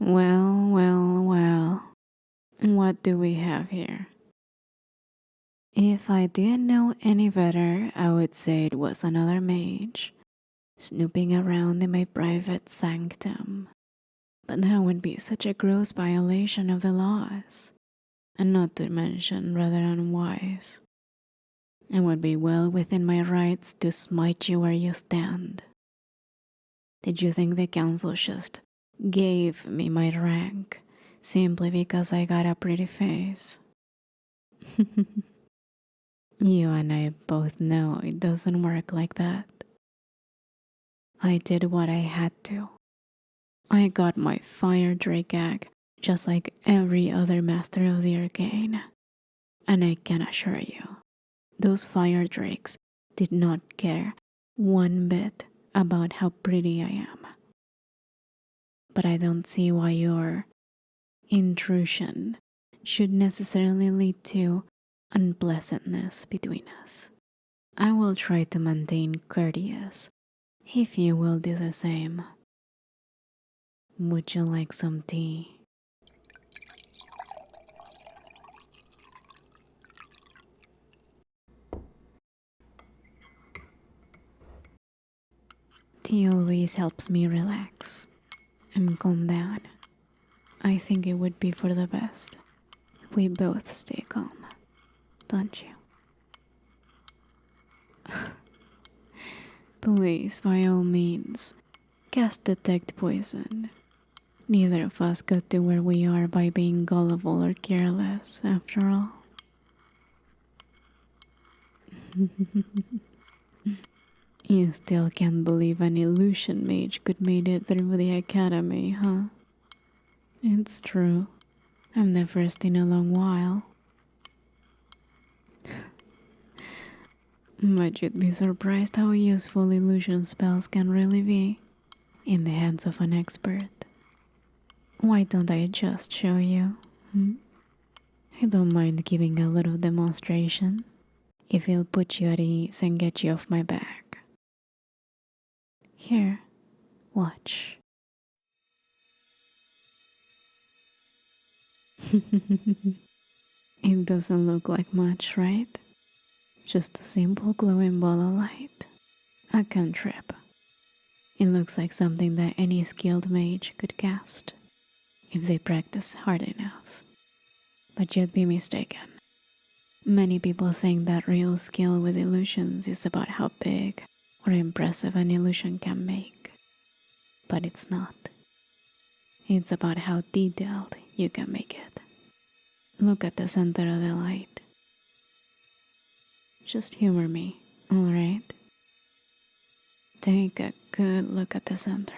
Well, well, well. What do we have here? If I didn't know any better, I would say it was another mage snooping around in my private sanctum. But that would be such a gross violation of the laws, and not to mention rather unwise. It would be well within my rights to smite you where you stand. Did you think the council just gave me my rank simply because I got a pretty face? You and I both know it doesn't work like that. I did what I had to. I got my fire drake egg just like every other master of the arcane. And I can assure you, those fire drakes did not care one bit about how pretty I am. But I don't see why your intrusion should necessarily lead to unpleasantness between us. I will try to maintain courteous if you will do the same. Would you like some tea? Tea always helps me relax and calm down. I think it would be for the best if we both stay calm, don't you? Please, by all means, cast detect poison. Neither of us got to where we are by being gullible or careless, after all. You still can't believe an illusion mage could made it through the academy, huh? It's true. I'm the first in a long while. But you'd be surprised how useful illusion spells can really be in the hands of an expert. Why don't I just show you? I don't mind giving a little demonstration if it'll put you at ease and get you off my back. Here, watch. It doesn't look like much, right? Just a simple glowing ball of light. A cantrip. It looks like something that any skilled mage could cast if they practice hard enough. But you'd be mistaken. Many people think that real skill with illusions is about how big or impressive an illusion can make. But it's not. It's about how detailed you can make it. Look at the center of the light. Just humor me, alright? Take a good look at the center.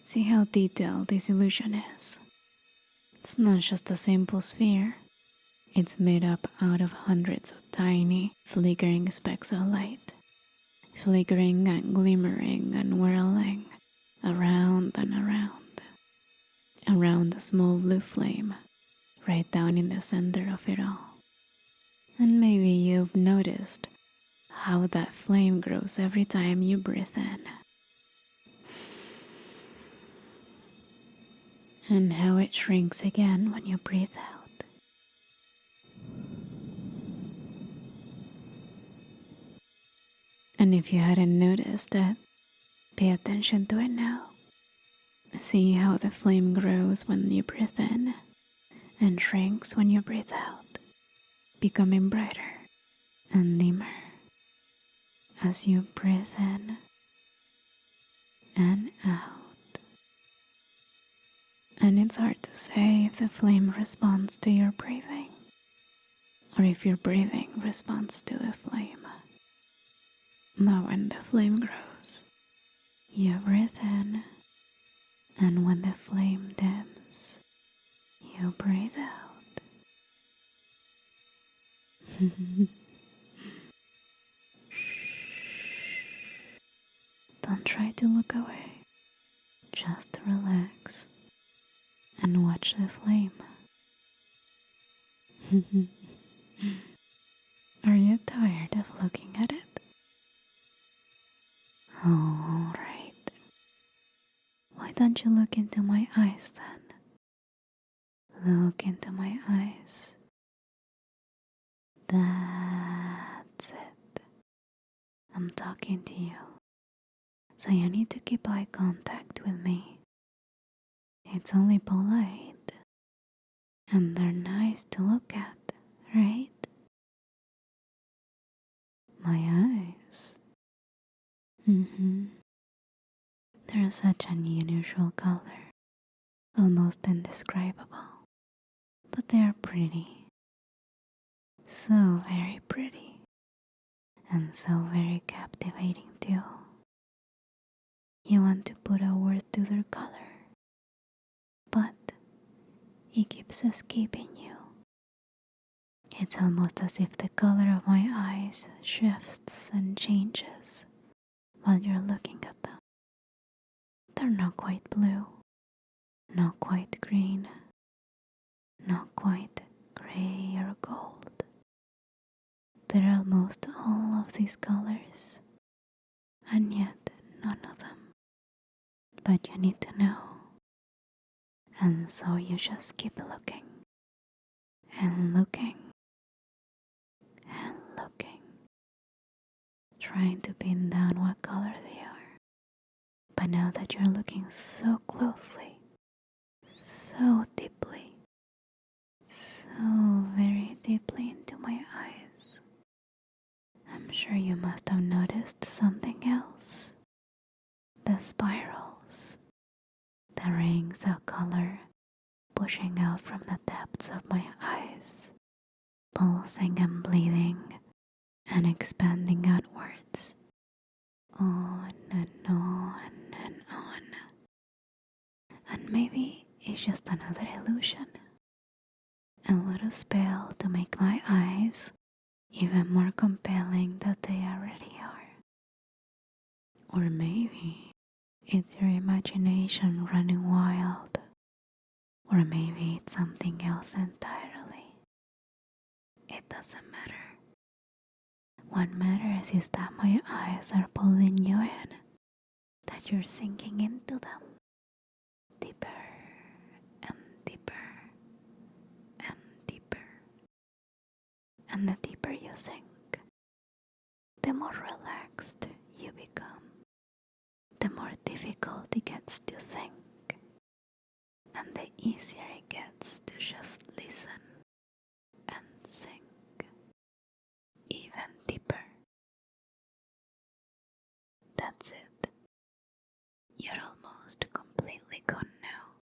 See how detailed this illusion is. It's not just a simple sphere. It's made up out of hundreds of tiny, flickering specks of light. Flickering and glimmering and whirling around and around. Around a small blue flame, right down in the center of it all. And maybe you've noticed how that flame grows every time you breathe in. And how it shrinks again when you breathe out. And if you hadn't noticed it, pay attention to it now. See how the flame grows when you breathe in and shrinks when you breathe out, becoming brighter and dimmer as you breathe in and out. And it's hard to say if the flame responds to your breathing or if your breathing responds to the flame. But when the flame grows, you breathe in, and when the flame dims, you breathe out. Don't try to look away. Just relax and watch the flame. Are you tired of looking at it? All right. Why don't don't you look into my eyes then? Look into my eyes. That's it. I'm talking to you. So you need to keep eye contact with me. It's only polite. And they're nice to look at, right? My eyes. They're such an unusual color. Almost indescribable. But they're pretty. So very pretty. And so very captivating too. You want to put a word to their color, but it keeps escaping you. It's almost as if the color of my eyes shifts and changes while you're looking at them. They're not quite blue, not quite green, not quite gray or gold. They're almost all of these colors, and yet none of them. But you need to know. And so you just keep looking and looking and looking, trying to pin down what color they are. But now that you're looking so closely, so deeply, so very deeply into my eyes, I'm sure you must have noticed something else. The spirals, the rings of color pushing out from the depths of my eyes, pulsing and bleeding and expanding outwards, on and on and on. And maybe it's just another illusion, a little spell to make my eyes even more compelling than they already are. Or maybe it's your imagination running wild. Or maybe it's something else entirely. It doesn't matter. What matters is that my eyes are pulling you in, that you're sinking into them, deeper and deeper and deeper. And the deeper you sink, the more relaxed you become, the more difficult it gets to think, and the easier it gets to just listen and sink even deeper. That's it. You're almost completely gone now,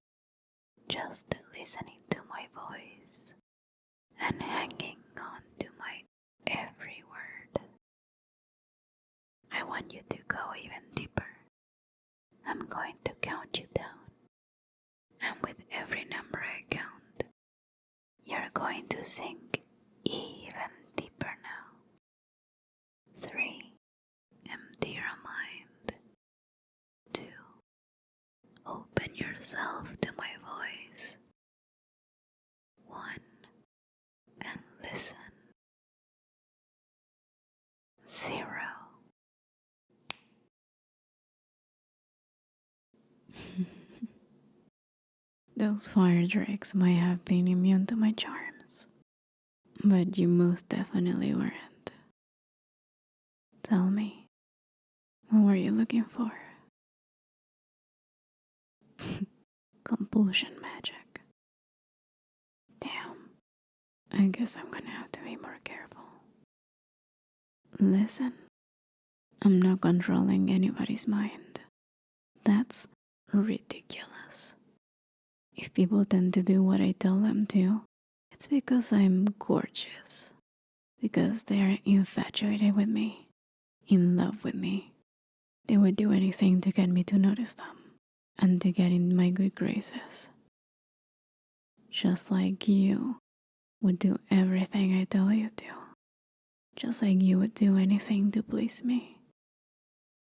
just listening to my voice and hanging on to my every word. I want you to go even deeper. I'm going to count you down, and with every number I count, you're going to sink even deeper now. 3. Empty your mind. 2. Open yourself to my voice. 1. And listen. 0. Those fire drakes might have been immune to my charms, but you most definitely weren't. Tell me, what were you looking for? Compulsion magic. Damn, I guess I'm gonna have to be more careful. Listen, I'm not controlling anybody's mind. That's ridiculous. If people tend to do what I tell them to, it's because I'm gorgeous. Because they're infatuated with me, in love with me. They would do anything to get me to notice them and to get in my good graces. Just like you would do everything I tell you to. Just like you would do anything to please me.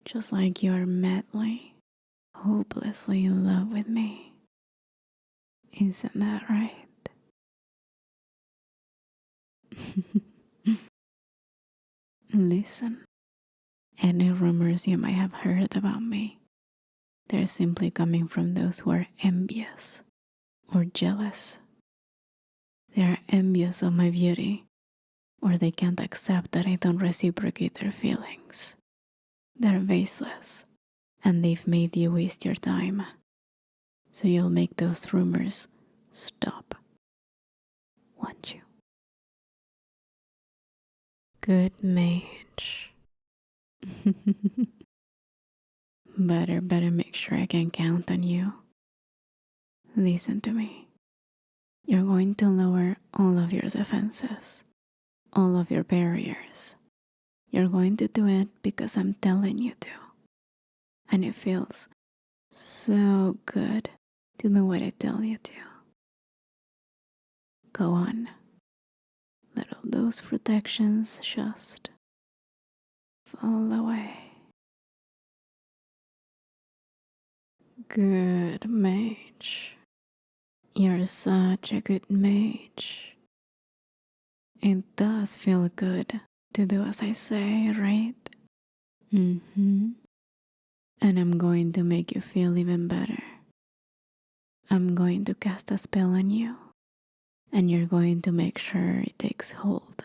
Just like you're madly, hopelessly in love with me. Isn't that right? Listen, any rumors you might have heard about me, They're simply coming from those who are envious or jealous. They are envious of my beauty, or they can't accept that I don't reciprocate their feelings. They're baseless, and they've made you waste your time. So you'll make those rumors stop. Won't you? Good mage. Better make sure I can count on you. Listen to me. You're going to lower all of your defenses, all of your barriers. You're going to do it because I'm telling you to. And it feels so good to do what I tell you to. Go on. Let all those protections just fall away. Good mage. You're such a good mage. It does feel good to do as I say, right? And I'm going to make you feel even better. I'm going to cast a spell on you, and you're going to make sure it takes hold.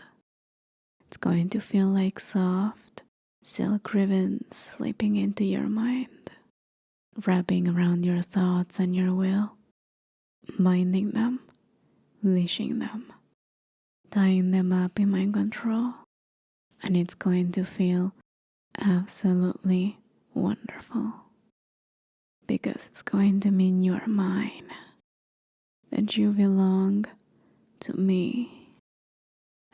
It's going to feel like soft silk ribbons slipping into your mind, wrapping around your thoughts and your will, binding them, leashing them, tying them up in mind control, and it's going to feel absolutely wonderful, because it's going to mean you're mine, that you belong to me,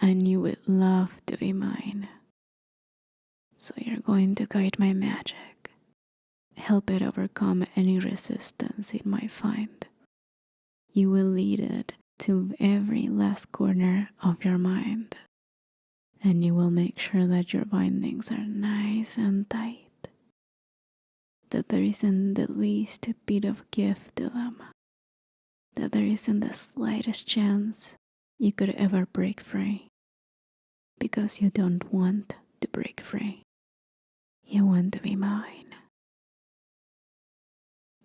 and you would love to be mine. So you're going to guide my magic, help it overcome any resistance it might find. You will lead it to every last corner of your mind, and you will make sure that your bindings are nice and tight, that there isn't the least bit of gift to them, that there isn't the slightest chance you could ever break free, because you don't want to break free. You want to be mine.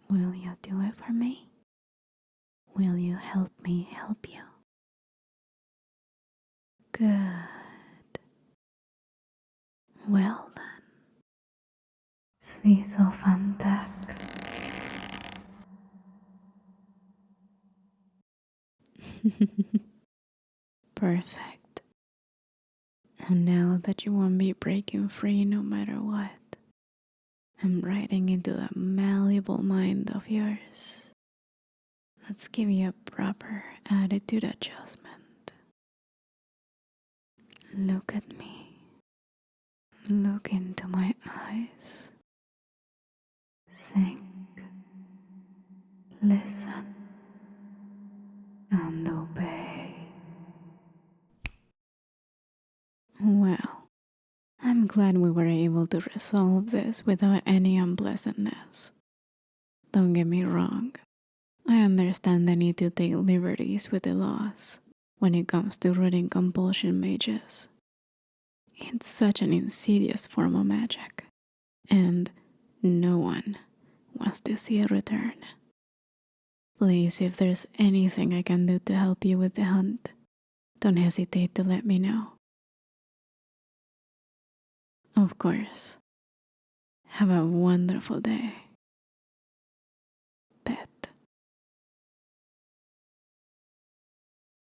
Will you do it for me? Will you help me help you? Good. Well then. Slizo fantak. Perfect. And now that you won't be breaking free no matter what, I'm riding into that malleable mind of yours. Let's give you a proper attitude adjustment. Look at me. Look into my eyes. Think. Listen. And obey. Well, I'm glad we were able to resolve this without any unpleasantness. Don't get me wrong. I understand the need to take liberties with the laws when it comes to rooting compulsion mages. It's such an insidious form of magic, and no one wants to see a return. Please, if there's anything I can do to help you with the hunt, don't hesitate to let me know. Of course. Have a wonderful day.